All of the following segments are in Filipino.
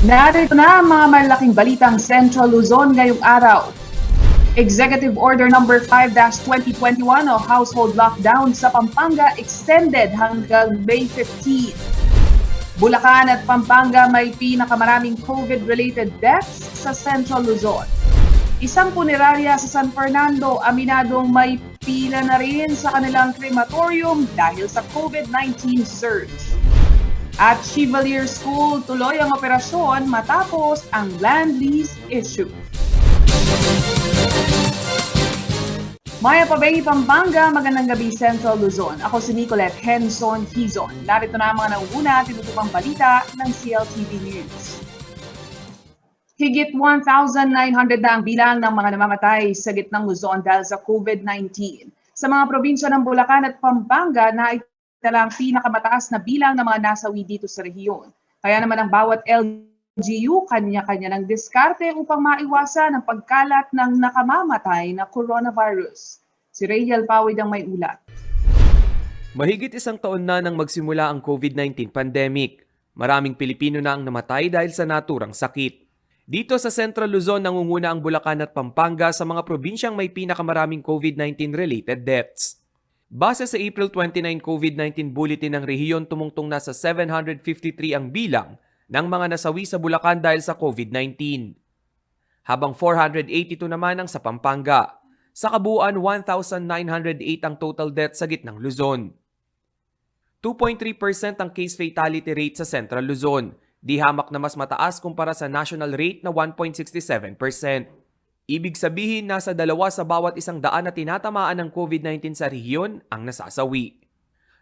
Narito na ang mga malaking balitang Central Luzon ngayong araw. Executive Order Number 5-2021 o Household Lockdown sa Pampanga extended hanggang May 15. Bulacan at Pampanga may pinakamaraming COVID-related deaths sa Central Luzon. Isang punerarya sa San Fernando aminadong may pila na rin sa kanilang crematorium dahil sa COVID-19 surge. At Chevalier School tuloy ang operasyon matapos ang land lease issue. Maya Pabay, Pampanga, magandang gabi Central Luzon. Ako si Nicolette Henson Hizon. Narito na ang mga nauuna at tinutupang balita ng CLTV News. Higit 1,900 na ang bilang ng mga namamatay sa gitnang Luzon dahil sa COVID-19. Sa mga probinsya ng Bulacan at Pampanga na talang pinakamataas na bilang ng mga nasawi dito sa rehiyon. Kaya naman ang bawat LGU kanya-kanya ng diskarte upang maiwasan ang pagkalat ng nakamamatay na coronavirus. Si Rayel Pawid ang may ulat. Mahigit isang taon na nang magsimula ang COVID-19 pandemic. Maraming Pilipino na ang namatay dahil sa naturang sakit. Dito sa Central Luzon, nangunguna ang Bulacan at Pampanga sa mga probinsyang may pinakamaraming COVID-19 related deaths. Base sa April 29 COVID-19 bulletin ng rehiyon, tumungtong na sa 753 ang bilang ng mga nasawi sa Bulacan dahil sa COVID-19. Habang 482 naman ang sa Pampanga. Sa kabuuan, 1,908 ang total death sa gitnang Luzon. 2.3% ang case fatality rate sa Central Luzon. Di hamak na mas mataas kumpara sa national rate na 1.67%. Ibig sabihin, nasa 2 sa bawat 100 na tinatamaan ng COVID-19 sa rehiyon ang nasasawi.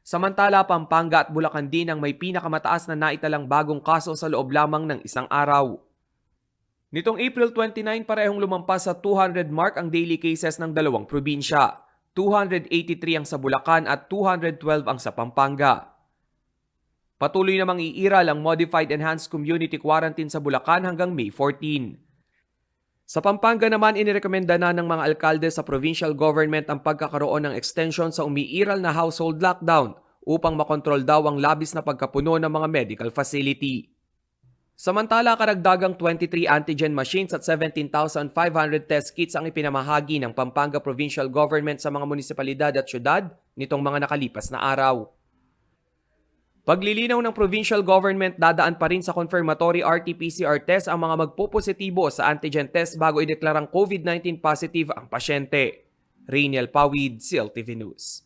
Samantala, Pampanga at Bulacan din ang may pinakamataas na naitalang bagong kaso sa loob lamang ng isang araw. Nitong April 29, parehong lumampas sa 200 mark ang daily cases ng dalawang probinsya. 283 ang sa Bulacan at 212 ang sa Pampanga. Patuloy namang iiral ang Modified Enhanced Community Quarantine sa Bulacan hanggang May 14. Sa Pampanga naman, inirekomenda na ng mga alkalde sa provincial government ang pagkakaroon ng extension sa umiiral na household lockdown upang makontrol daw ang labis na pagkapuno ng mga medical facility. Samantala, karagdagang 23 antigen machines at 17,500 test kits ang ipinamahagi ng Pampanga Provincial Government sa mga munisipalidad at syudad nitong mga nakalipas na araw. Paglilinaw ng provincial government, dadaan pa rin sa confirmatory RT-PCR test ang mga magpopositibo sa antigen test bago ideklarang COVID-19 positive ang pasyente. Rainiel Pawid, CLTV News.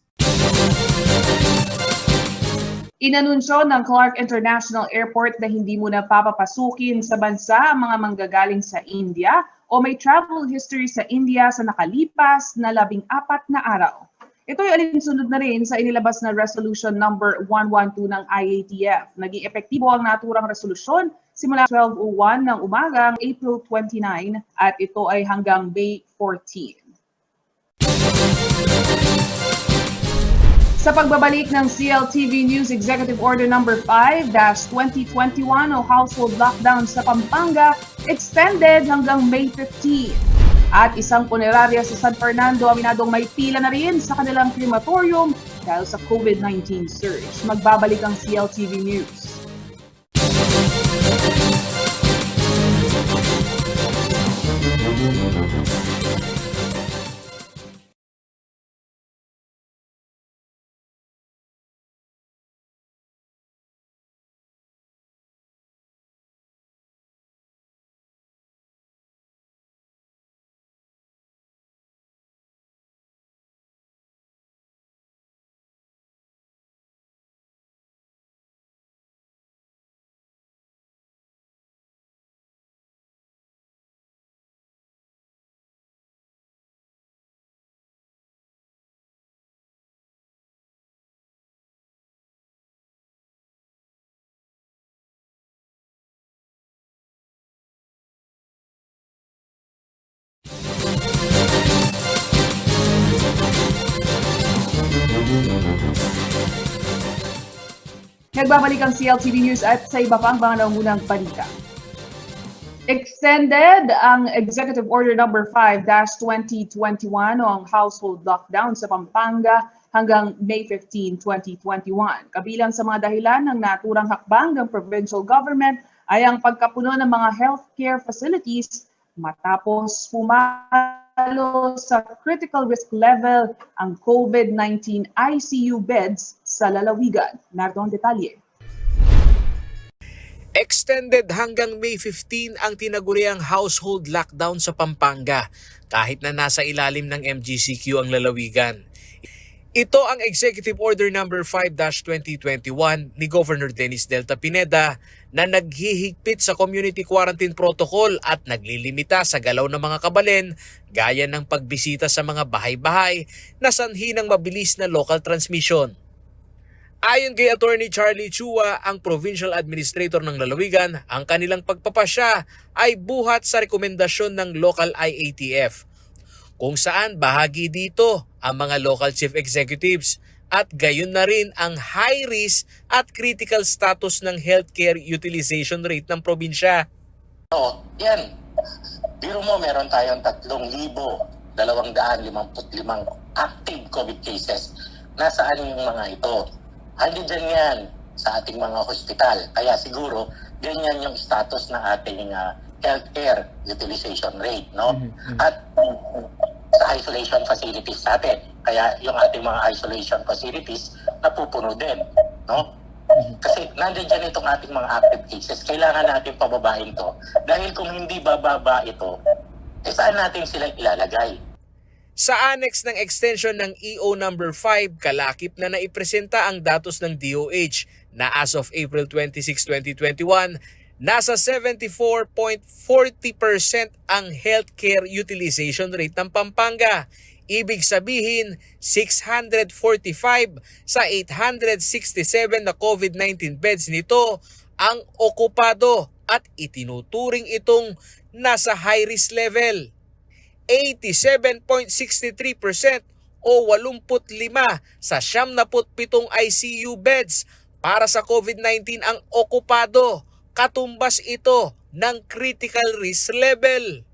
Inanunsyo ng Clark International Airport na hindi muna papapasukin sa bansa ang mga manggagaling sa India o may travel history sa India sa nakalipas na 14 na araw. Ito'y alinsunod na rin sa inilabas na Resolution Number 112 ng IATF. Naging epektibo ang naturang resolusyon simula 12:01 ng umaga April 29 at ito ay hanggang May 14. Sa pagbabalik ng CLTV News Executive Order Number 5-2021 o Household Lockdown sa Pampanga, extended hanggang May 15. At isang punerarya sa San Fernando aminadong may pila na rin sa kanilang crematorium dahil sa COVID-19 surge. Magbabalik ang CLTV News. Nagbabalik ang CLTV News at sa iba pang mga nangunang balita. Extended ang Executive Order Number 5-2021 o ang household lockdown sa Pampanga hanggang May 15, 2021. Kabilang sa mga dahilan ng naturang hakbang ng provincial government ay ang pagkapuno ng mga healthcare facilities matapos pumalo sa critical risk level ang COVID-19 ICU beds sa lalawigan. Narito ang detalye. Extended hanggang May 15 ang tinaguriang household lockdown sa Pampanga kahit na nasa ilalim ng MGCQ ang lalawigan. Ito ang Executive Order No. 5-2021 ni Governor Dennis Delta Pineda na naghihigpit sa community quarantine protocol at naglilimita sa galaw ng mga kabalen gaya ng pagbisita sa mga bahay-bahay na sanhi ng mabilis na local transmission. Ayon kay Attorney Charlie Chua, ang Provincial Administrator ng lalawigan, ang kanilang pagpapasya ay buhat sa rekomendasyon ng local IATF, kung saan bahagi dito ang mga local chief executives at gayon na rin ang high risk at critical status ng healthcare utilization rate ng probinsya. Yan. Biro mo, meron tayong 3,255 active COVID cases. Nasaan yung mga ito? Andiyan yan sa ating mga hospital. Kaya siguro, ganyan yung status ng ating healthcare utilization rate, no? At sa isolation facilities natin. Kaya yung ating mga isolation facilities napupuno din, no? Kasi nandiyan itong ating mga active cases. Kailangan natin pababain to. Dahil kung hindi bababa ito, saan natin sila ilalagay? Sa annex ng extension ng EO No. 5, kalakip na naipresenta ang datos ng DOH na as of April 26, 2021, nasa 74.40% ang healthcare utilization rate ng Pampanga. Ibig sabihin, 645 sa 867 na COVID-19 beds nito ang okupado at itinuturing itong nasa high risk level. 87.63% o 85 sa 77 ICU beds para sa COVID-19 ang okupado. Katumbas ito ng critical risk level.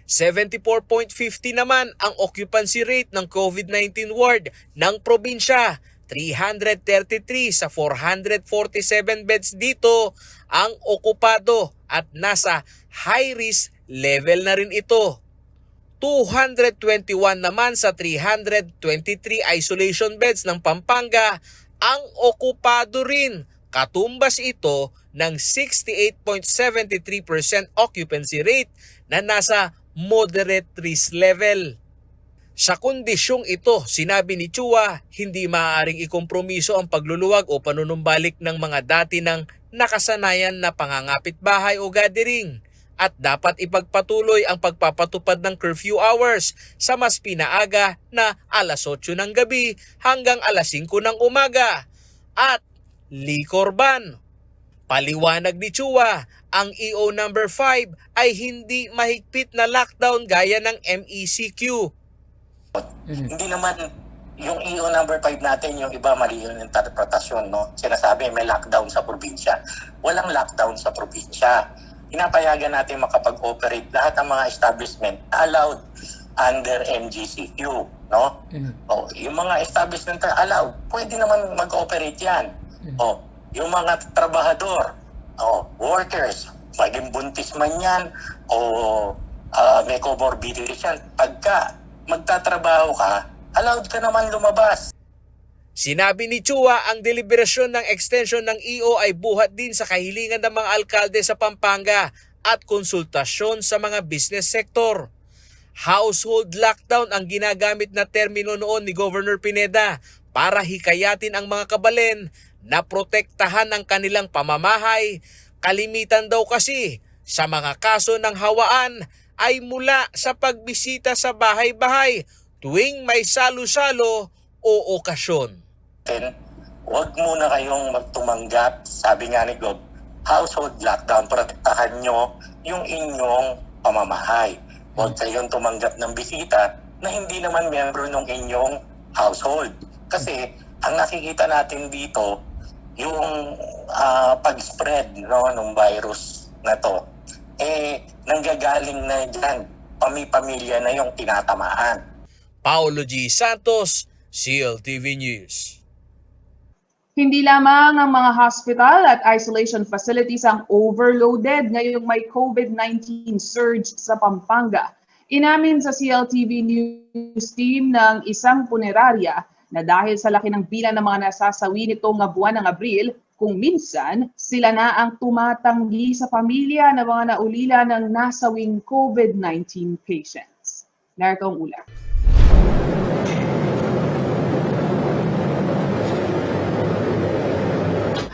74.50 naman ang occupancy rate ng COVID-19 ward ng probinsya. 333 sa 447 beds dito ang okupado at nasa high risk level na rin ito. 221 naman sa 323 isolation beds ng Pampanga ang okupado rin. Katumbas ito ng 68.73% occupancy rate na nasa moderate risk level. Sa kondisyong ito, sinabi ni Chua, hindi maaaring ikompromiso ang pagluluwag o panunumbalik ng mga dati ng nakasanayan na pangangapit bahay o gathering at dapat ipagpatuloy ang pagpapatupad ng curfew hours sa mas pinaaga na alas 8 ng gabi hanggang alas 5 ng umaga at liquor ban. Paliwanag ni Chua, ang EO No. 5 ay hindi mahigpit na lockdown gaya ng MECQ. Hindi naman yung EO No. 5 natin, yung iba mali yung interpretasyon, no? Sinasabi may lockdown sa probinsya. Walang lockdown sa probinsya. Pinapayagan natin makapag-operate lahat ng mga establishment allowed under MGCQ, no? Yung mga establishment na allowed, pwede naman mag-operate yan. Yung mga trabahador, workers, maging buntis man yan o may comorbidities yan, pagka magtatrabaho ka, allowed ka naman lumabas. Sinabi ni Chua, ang deliberasyon ng extension ng EO ay buhat din sa kahilingan ng mga alkalde sa Pampanga at konsultasyon sa mga business sector. Household lockdown ang ginagamit na termino noon ni Governor Pineda para hikayatin ang mga kabalen na protektahan ang kanilang pamamahay. Kalimitan daw kasi sa mga kaso ng hawaan ay mula sa pagbisita sa bahay-bahay tuwing may salo-salo o okasyon. Huwag muna kayong magtumanggap, sabi nga ni Gob, household lockdown, protektahan nyo yung inyong pamamahay. Huwag kayong tumanggap ng bisita na hindi naman membro ng inyong household. Kasi ang nakikita natin dito, yung pag-spread, no, ng virus na to, nanggagaling na dyan, pamilya na yung tinatamaan. Paulo G. Santos, CLTV News. Hindi lamang ang mga hospital at isolation facilities ang overloaded ngayong may COVID-19 surge sa Pampanga. Inamin sa CLTV News team ng isang punerarya na dahil sa laki ng bilang ng mga nasasawi nitong buwan ng Abril, kung minsan sila na ang tumatanggi sa pamilya ng mga naulila ng nasawing COVID-19 patients. Narito ang ulat.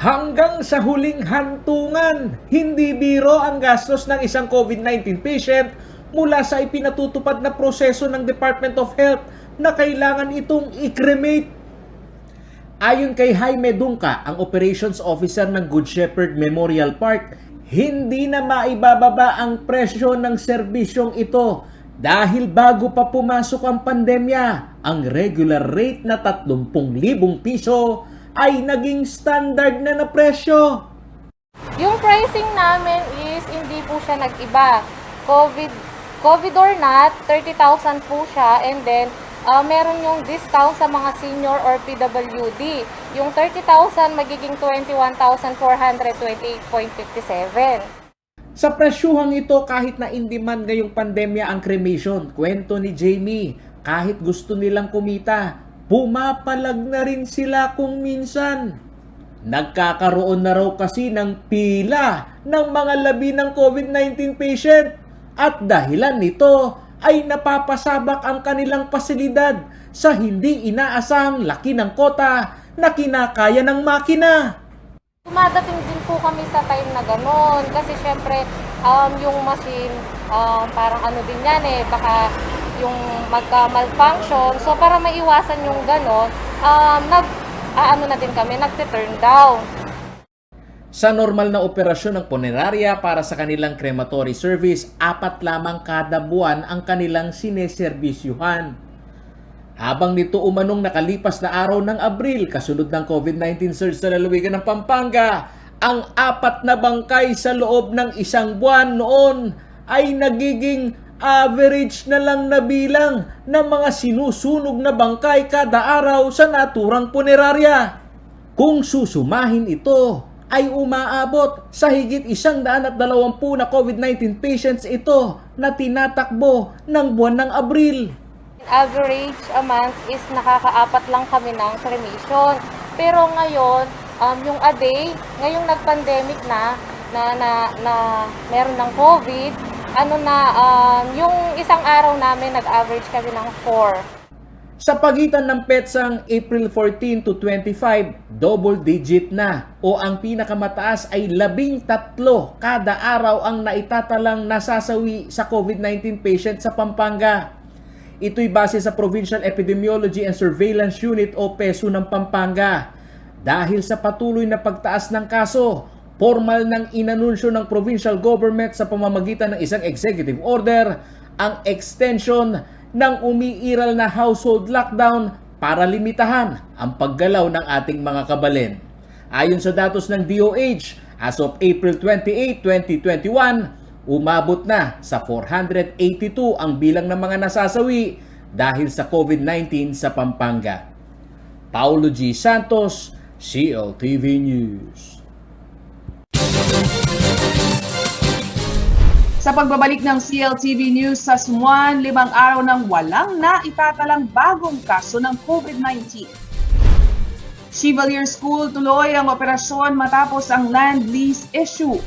Hanggang sa huling hantungan, hindi biro ang gastos ng isang COVID-19 patient mula sa ipinatutupad na proseso ng Department of Health na kailangan itong i-cremate. Ayon kay Jaime Dungca, ang Operations Officer ng Good Shepherd Memorial Park, hindi na maibababa ang presyo ng serbisyong ito dahil bago pa pumasok ang pandemya, ang regular rate na 30,000 piso ay naging standard na presyo. Yung pricing namin is hindi po siya nag-iba. COVID or not, 30,000 po siya, and then meron yung discount sa mga senior or PWD. Yung 30,000 magiging 21,428.57. Sa presyuhang ito, kahit na in demand ngayong pandemya ang cremation, kwento ni Jamie, kahit gusto nilang kumita, pumapalag na rin sila kung minsan. Nagkakaroon na raw kasi ng pila ng mga labi ng COVID-19 patient at dahilan nito ay napapasabak ang kanilang pasilidad sa hindi inaasahang laki ng kota na kinakaya ng makina. Dumadating din po kami sa time na gano'n kasi syempre yung machine parang ano din yan baka yung magka-malfunction. So para maiwasan yung gano'n, nagte-turn down. Sa normal na operasyon ng punerarya para sa kanilang crematory service, 4 lamang kada buwan ang kanilang sineserbisyuhan. Habang nito umanong nakalipas na araw ng Abril, kasunod ng COVID-19 surge sa lalawigan ng Pampanga, ang 4 na bangkay sa loob ng isang buwan noon ay nagiging average na lang na bilang ng mga sinusunog na bangkay kada araw sa naturang punerarya. Kung susumahin ito, ay umaabot sa higit 120 na COVID-19 patients ito na tinatakbo ng buwan ng Abril. Average a month is nakaka-4 lang kami ng cremation. Pero ngayon, yung a day, ngayong nag-pandemic na meron ng COVID, yung isang araw namin nag-average kami ng 4. Sa pagitan ng petsang April 14 to 25, double digit na o ang pinakamataas ay 13 kada araw ang naitatalang nasasawi sa COVID-19 patient sa Pampanga. Ito'y base sa Provincial Epidemiology and Surveillance Unit o PESU ng Pampanga. Dahil sa patuloy na pagtaas ng kaso, formal nang inanunsyo ng provincial government sa pamamagitan ng isang executive order ang extension ng umiiral na household lockdown para limitahan ang paggalaw ng ating mga kabalin. Ayon sa datos ng DOH, as of April 28, 2021, umabot na sa 482 ang bilang ng mga nasasawi dahil sa COVID-19 sa Pampanga. Paulo G. Santos, CLTV News. Sa pagbabalik ng CLTV News sa Sumuan, 5 araw nang walang naitatalang bagong kaso ng COVID-19. Chevalier School tuloy ang operasyon matapos ang land lease issue.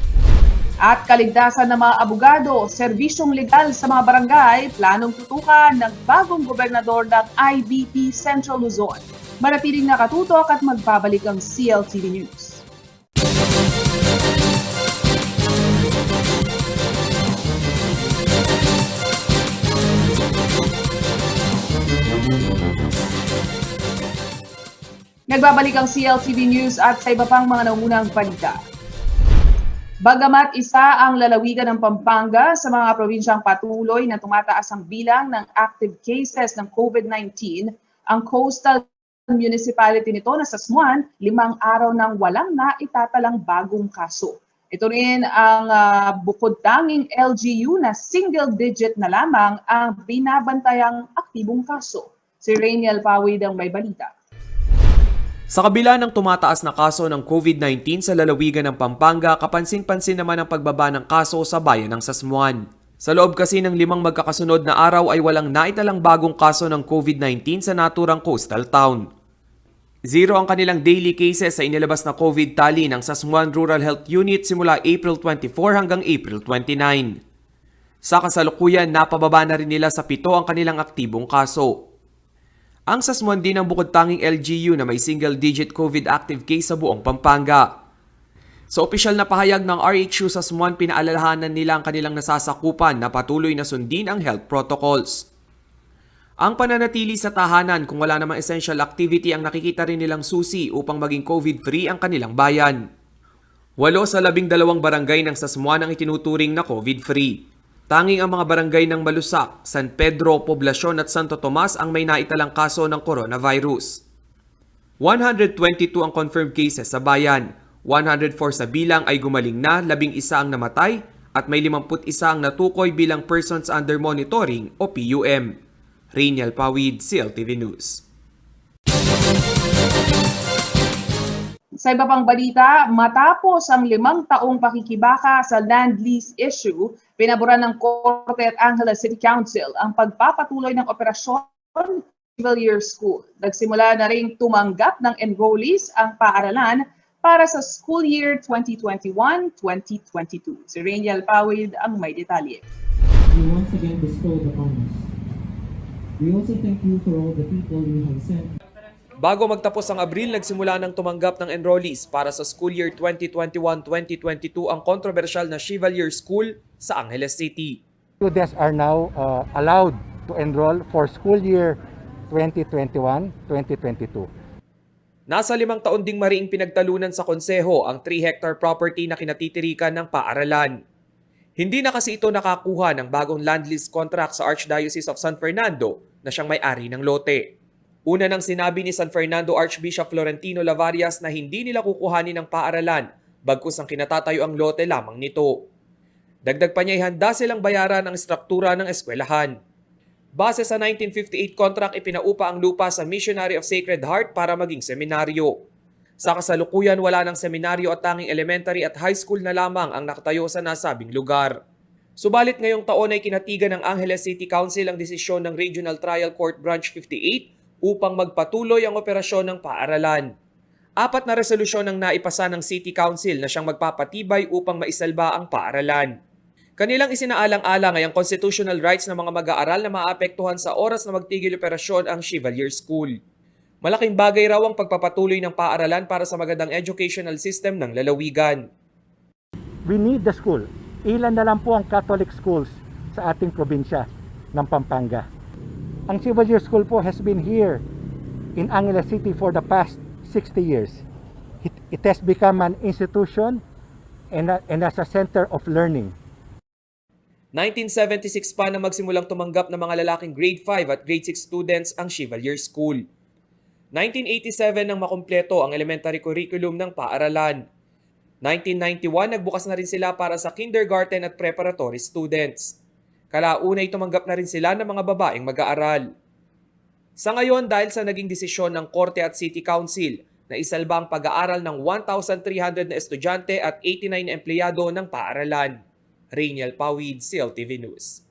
At kaligtasan ng mga abogado, serbisyong legal sa mga barangay, planong tutukan ng bagong gobernador ng IBP Central Luzon. Manatiling nakatutok at magbabalik ang CLTV News. Nagbabalik ang CLTV News at sa iba pang mga naunang balita. Bagamat isa ang lalawigan ng Pampanga sa mga probinsyang patuloy na tumataas ang bilang ng active cases ng COVID-19, ang coastal municipality nito na sa Sumuan, 5 araw nang walang naitatalang bagong kaso. Ito rin ang bukod tanging LGU na single digit na lamang ang binabantayang aktibong kaso. Si Rainiel Pawid ang may balita. Sa kabila ng tumataas na kaso ng COVID-19 sa lalawigan ng Pampanga, kapansin-pansin naman ang pagbaba ng kaso sa bayan ng Sasmuan. Sa loob kasi ng 5 magkakasunod na araw ay walang naitalang bagong kaso ng COVID-19 sa naturang coastal town. 0 ang kanilang daily cases sa inilabas na COVID tally ng Sasmuan Rural Health Unit simula April 24 hanggang April 29. Sa kasalukuyan, napababa na rin nila sa 7 ang kanilang aktibong kaso. Ang Sasmuan din ang bukod tanging LGU na may single-digit COVID active case sa buong Pampanga. Sa opisyal na pahayag ng RHU Sasmuan, pinaalalahanan nila ang kanilang nasasakupan na patuloy na sundin ang health protocols. Ang pananatili sa tahanan kung wala namang essential activity ang nakikita rin nilang susi upang maging COVID-free ang kanilang bayan. 8 sa 12 barangay ng Sasmuan ang itinuturing na COVID-free. Tanging ang mga barangay ng Malusak, San Pedro, Poblacion at Santo Tomas ang may naitalang kaso ng coronavirus. 122 ang confirmed cases sa bayan, 104 sa bilang ay gumaling na, 11 ang namatay at may 51 ang natukoy bilang persons under monitoring o PUM. Rainiel Pawid, CLTV News. Sa iba pang balita, matapos ang 5 taong pakikibaka sa land lease issue, pinabura ng Korte at Angeles City Council ang pagpapatuloy ng operasyon Civil Year School. Nagsimula na ring tumanggap ng enrollees ang paaralan para sa school year 2021-2022. Si Rainiel Pawid ang may detalye. We once again bestow the honors. We also thank you for all the people you have sent. Bago magtapos ang Abril, nagsimula ng tumanggap ng enrollees para sa school year 2021-2022 ang kontrobersyal na Chevalier School sa Angeles City. Students are now allowed to enroll for school year 2021-2022. Nasa 5 taon ding mariing pinagtalunan sa konseho ang 3-hectare property na kinatitirikan ng paaralan. Hindi na kasi ito nakakuha ng bagong land lease contract sa Archdiocese of San Fernando na siyang may-ari ng lote. Una nang sinabi ni San Fernando Archbishop Florentino Lavarias na hindi nila kukuhanin ng paaralan bagkus ang kinatatayo ang lote lamang nito. Dagdag pa niya handa silang bayaran ang struktura ng eskwelahan. Base sa 1958 contract, ipinaupa ang lupa sa Missionary of Sacred Heart para maging seminaryo. Sa kasalukuyan, wala ng seminaryo at tanging elementary at high school na lamang ang nakatayo sa nasabing lugar. Subalit ngayong taon ay kinatigan ng Angeles City Council ang desisyon ng Regional Trial Court Branch 58 upang magpatuloy ang operasyon ng paaralan. 4 na resolusyon ang naipasa ng City Council na siyang magpapatibay upang maisalba ang paaralan. Kanilang isinaalang-alang ay ang constitutional rights ng mga mag-aaral na maapektuhan sa oras na magtigil operasyon ang Chevalier School. Malaking bagay raw ang pagpapatuloy ng paaralan para sa magandang educational system ng lalawigan. We need the school. Ilan na lang po ang Catholic schools sa ating probinsya ng Pampanga. Ang Chevalier School po has been here in Angeles City for the past 60 years. It has become an institution and as a center of learning. 1976 pa na magsimulang tumanggap ng mga lalaking grade 5 at grade 6 students ang Chevalier School. 1987 nang makumpleto ang elementary curriculum ng paaralan. 1991 nagbukas na rin sila para sa kindergarten at preparatory students. Kalaunay tumanggap na rin sila ng mga babaeng mag-aaral. Sa ngayon, dahil sa naging desisyon ng Korte at City Council na isalba ang pag-aaral ng 1,300 na estudyante at 89 na empleyado ng paaralan. Rainiel Pawid, CLTV News.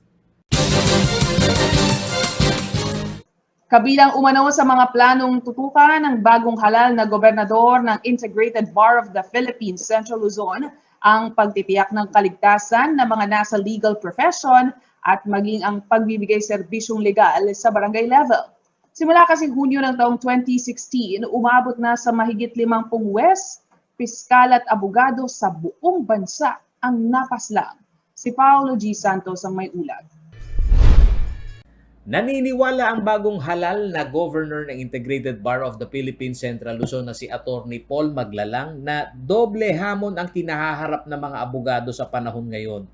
Kabilang umano sa mga planong tutukan ng bagong halal na gobernador ng Integrated Bar of the Philippines, Central Luzon, ang pagtitiyak ng kaligtasan ng mga nasa legal profession at maging ang pagbibigay serbisyong legal sa barangay level. Simula kasi Hunyo ng taong 2016, umabot na sa mahigit 50 wes, piskal at abogado sa buong bansa ang napaslang. Si Paolo G. Santos ang may ulat. Naniniwala ang bagong halal na governor ng Integrated Bar of the Philippines Central Luzon na si Attorney Paul Maglalang na doble hamon ang kinahaharap ng mga abogado sa panahon ngayon.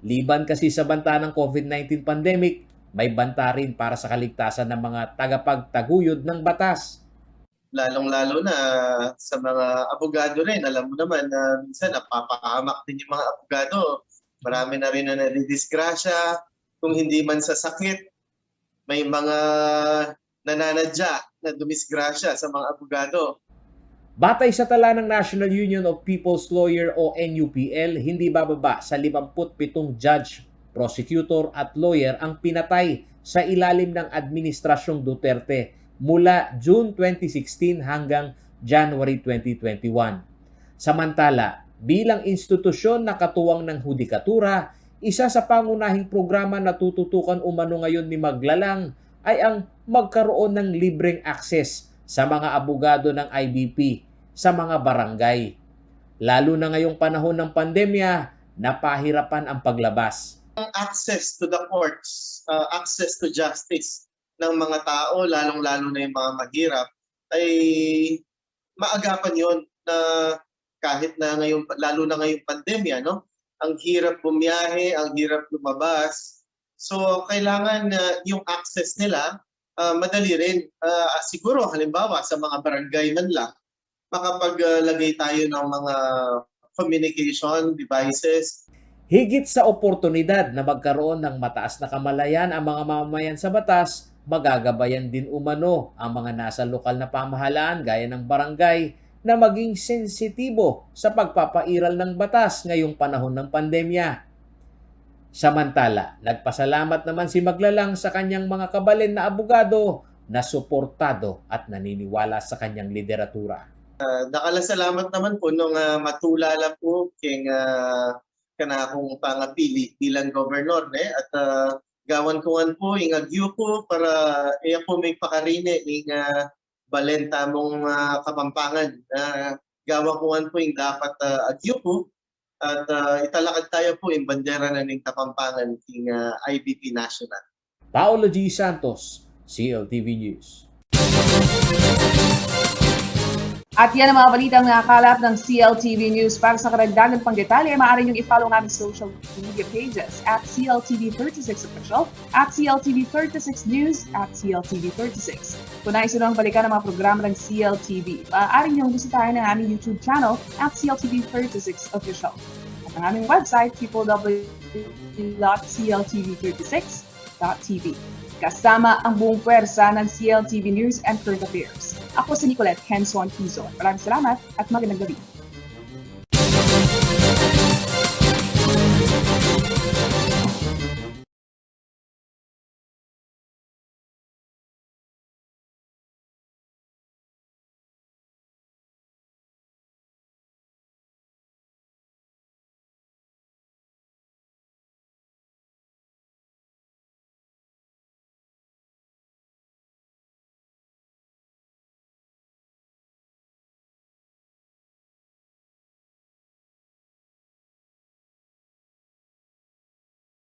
Liban kasi sa banta ng COVID-19 pandemic, may banta rin para sa kaligtasan ng mga tagapagtaguyod ng batas. Lalong-lalo na sa mga abogado rin. Alam mo naman na minsan napapahamak din yung mga abogado. Marami na rin na nadidisgrasya. Kung hindi man sa sakit, may mga nananadya na dumisgrasya sa mga abogado. Batay sa tala ng National Union of People's Lawyer o NUPL, hindi bababa sa 57 judge, prosecutor at lawyer ang pinatay sa ilalim ng Administrasyong Duterte mula June 2016 hanggang January 2021. Samantala, bilang institusyon na katuwang ng hudikatura, isa sa pangunahing programa na tututukan umano ngayon ni Maglalang ay ang magkaroon ng libreng access sa mga abogado ng IBP sa mga barangay. Lalo na ngayong panahon ng pandemya, napahirapan ang paglabas. Access to the courts, access to justice ng mga tao, lalong-lalo na yung mga mahirap, ay maagapan yon na kahit na ngayon, lalo na ngayong pandemya, no? Ang hirap bumiyahe, ang hirap lumabas. So, kailangan yung access nila, madali rin. Siguro, halimbawa, sa mga barangay man lang, makapaglagay tayo ng mga communication devices. Higit sa oportunidad na magkaroon ng mataas na kamalayan ang mga mamamayan sa batas, magagabayan din umano ang mga nasa lokal na pamahalaan gaya ng barangay na maging sensitibo sa pagpapairal ng batas ngayong panahon ng pandemya. Samantala, nagpasalamat naman si Maglalang sa kanyang mga kabalin na abogado na suportado at naniniwala sa kanyang lideratura. Nakalasalamat naman po nung matulala po king kanakong pangapili bilang gobernador at gawan ko po ing agyo po para iya po may pakarine ing balenta mong Kapampangan. Gawan ko po ing dapat agyo po at italakad tayo po ing bandera na ning Kapampangan king IBP National. Paolo G. Santos, CLTV News. At yan ang mga balitang nakakalap ng CLTV News. Para sa karagdagan pang detalye, maaari niyong i-follow namin social media pages at CLTV36Official, at CLTV36News, at CLTV36. Kung nais nyo ang balikan ng mga programa ng CLTV, maaari niyong bisitahin ang aming YouTube channel at CLTV36Official. At ang aming website, www.cltv36.tv. Kasama ang buong pwersa ng CLTV News and Current Affairs. Ako si Nicolette Henson Hizon. Maraming salamat at magandang gabi.